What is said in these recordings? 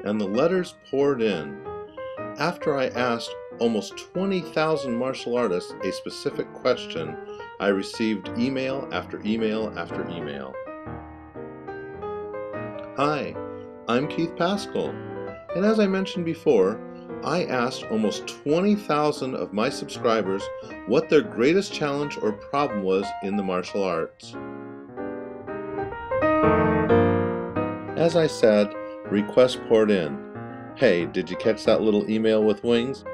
and the letters poured in. After I asked almost 20,000 martial artists a specific question, I received email after email after email. Hi, I'm Keith Pascal, and as I mentioned before, I asked almost 20,000 of my subscribers what their greatest challenge or problem was in the martial arts. As I said, requests poured in. Hey, did you catch that little email with wings?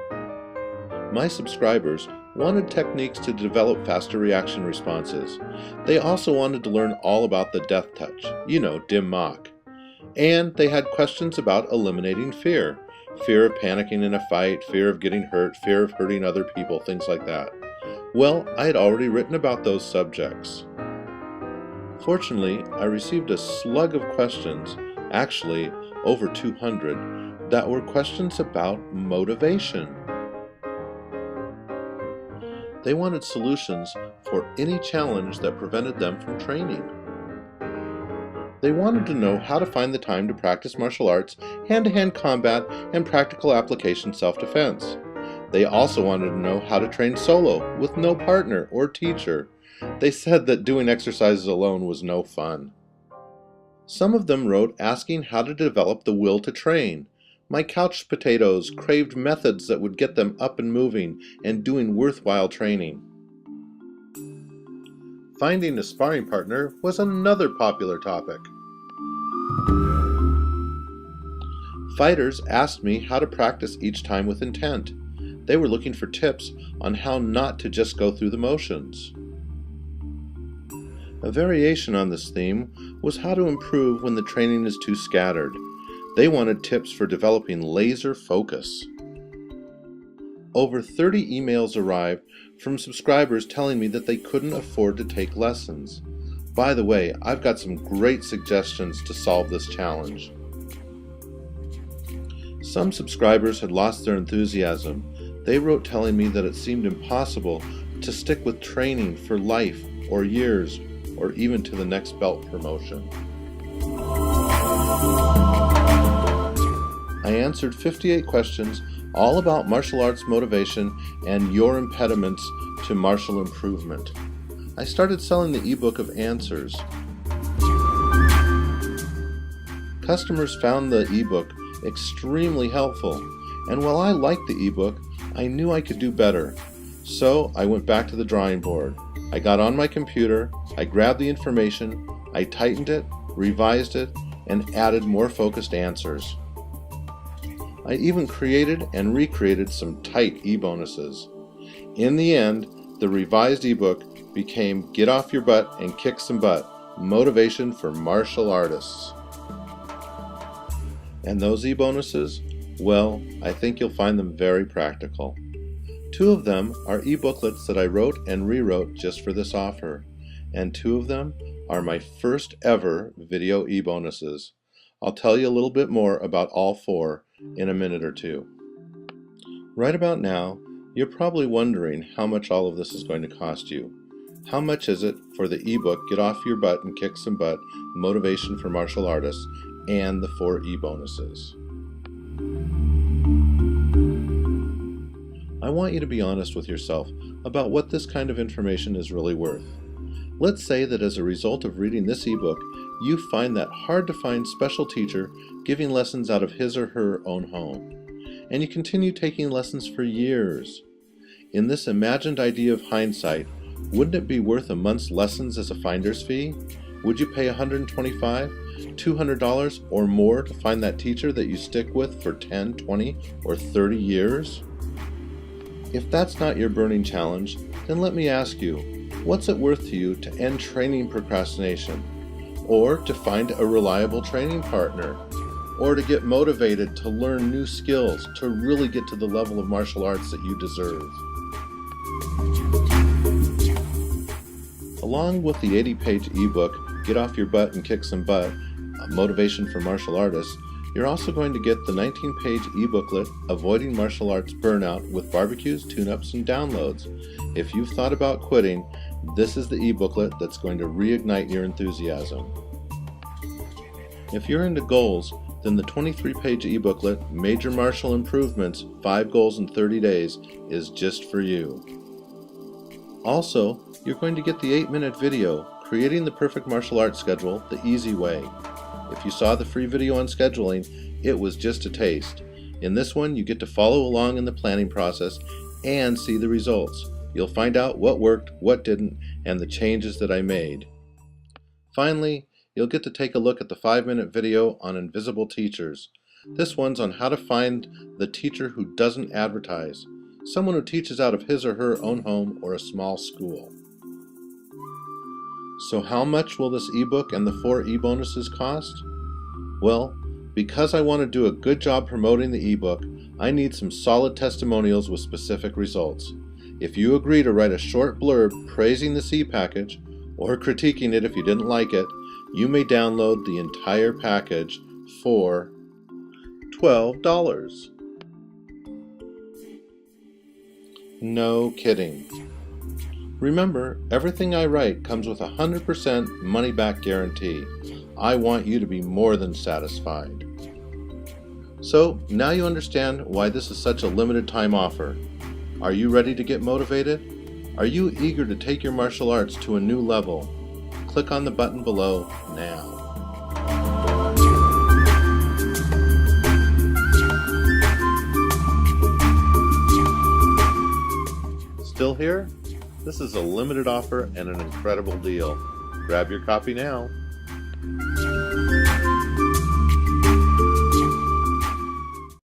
My subscribers wanted techniques to develop faster reaction responses. They also wanted to learn all about the death touch, Dim Mak. And they had questions about eliminating fear. Fear of panicking in a fight, fear of getting hurt, fear of hurting other people, things like that. Well, I had already written about those subjects. Fortunately, I received a slug of questions, actually over 200, that were questions about motivation. They wanted solutions for any challenge that prevented them from training. They wanted to know how to find the time to practice martial arts, hand-to-hand combat, and practical application self-defense. They also wanted to know how to train solo, with no partner or teacher. They said that doing exercises alone was no fun. Some of them wrote asking how to develop the will to train. My couch potatoes craved methods that would get them up and moving and doing worthwhile training. Finding a sparring partner was another popular topic. Fighters asked me how to practice each time with intent. They were looking for tips on how not to just go through the motions. A variation on this theme was how to improve when the training is too scattered. They wanted tips for developing laser focus. Over 30 emails arrived from subscribers telling me that they couldn't afford to take lessons. By the way, I've got some great suggestions to solve this challenge. Some subscribers had lost their enthusiasm. They wrote telling me that it seemed impossible to stick with training for life or years or even to the next belt promotion. I answered 58 questions all about martial arts motivation and your impediments to martial improvement. I started selling the ebook of answers. Customers found the ebook extremely helpful, and while I liked the ebook, I knew I could do better. So I went back to the drawing board. I got on my computer, I grabbed the information, I tightened it, revised it, and added more focused answers. I even created and recreated some tight e-bonuses. In the end, the revised ebook became Get Off Your Butt and Kick Some Butt, Motivation for Martial Artists. And those e-bonuses? Well, I think you'll find them very practical. 2 of them are e-booklets that I wrote and rewrote just for this offer, and 2 of them are my first ever video e-bonuses. I'll tell you a little bit more about all 4 in a minute or 2. Right about now, you're probably wondering how much all of this is going to cost you. How much is it for the ebook Get Off Your Butt and Kick Some Butt, Motivation for Martial Artists, and the 4 e-bonuses? I want you to be honest with yourself about what this kind of information is really worth. Let's say that as a result of reading this ebook, you find that hard-to-find special teacher giving lessons out of his or her own home, and you continue taking lessons for years. In this imagined idea of hindsight, wouldn't it be worth a month's lessons as a finder's fee? Would you pay $125, $200, or more to find that teacher that you stick with for 10, 20, or 30 years? If that's not your burning challenge, then let me ask you, what's it worth to you to end training procrastination? Or to find a reliable training partner? Or to get motivated to learn new skills, to really get to the level of martial arts that you deserve? Along with the 80-page ebook, Get Off Your Butt and Kick Some Butt, Motivation for Martial Artists, you're also going to get the 19-page e-booklet, Avoiding Martial Arts Burnout, with barbecues, tune-ups, and downloads. If you've thought about quitting, this is the e-booklet that's going to reignite your enthusiasm. If you're into goals, then the 23-page e-booklet, Major Martial Improvements, 5 Goals in 30 Days, is just for you. Also, you're going to get the 8-minute video, Creating the Perfect Martial Arts Schedule the Easy Way. If you saw the free video on scheduling, it was just a taste. In this one, you get to follow along in the planning process and see the results. You'll find out what worked, what didn't, and the changes that I made. Finally, you'll get to take a look at the 5-minute video on invisible teachers. This one's on how to find the teacher who doesn't advertise, someone who teaches out of his or her own home or a small school. So how much will this ebook and the 4 e-bonuses cost? Well, because I want to do a good job promoting the ebook, I need some solid testimonials with specific results. If you agree to write a short blurb praising the e-package, or critiquing it if you didn't like it, you may download the entire package for $12. No kidding. Remember, everything I write comes with a 100% money-back guarantee. I want you to be more than satisfied. So, now you understand why this is such a limited time offer. Are you ready to get motivated? Are you eager to take your martial arts to a new level? Click on the button below now. Still here? This is a limited offer and an incredible deal. Grab your copy now.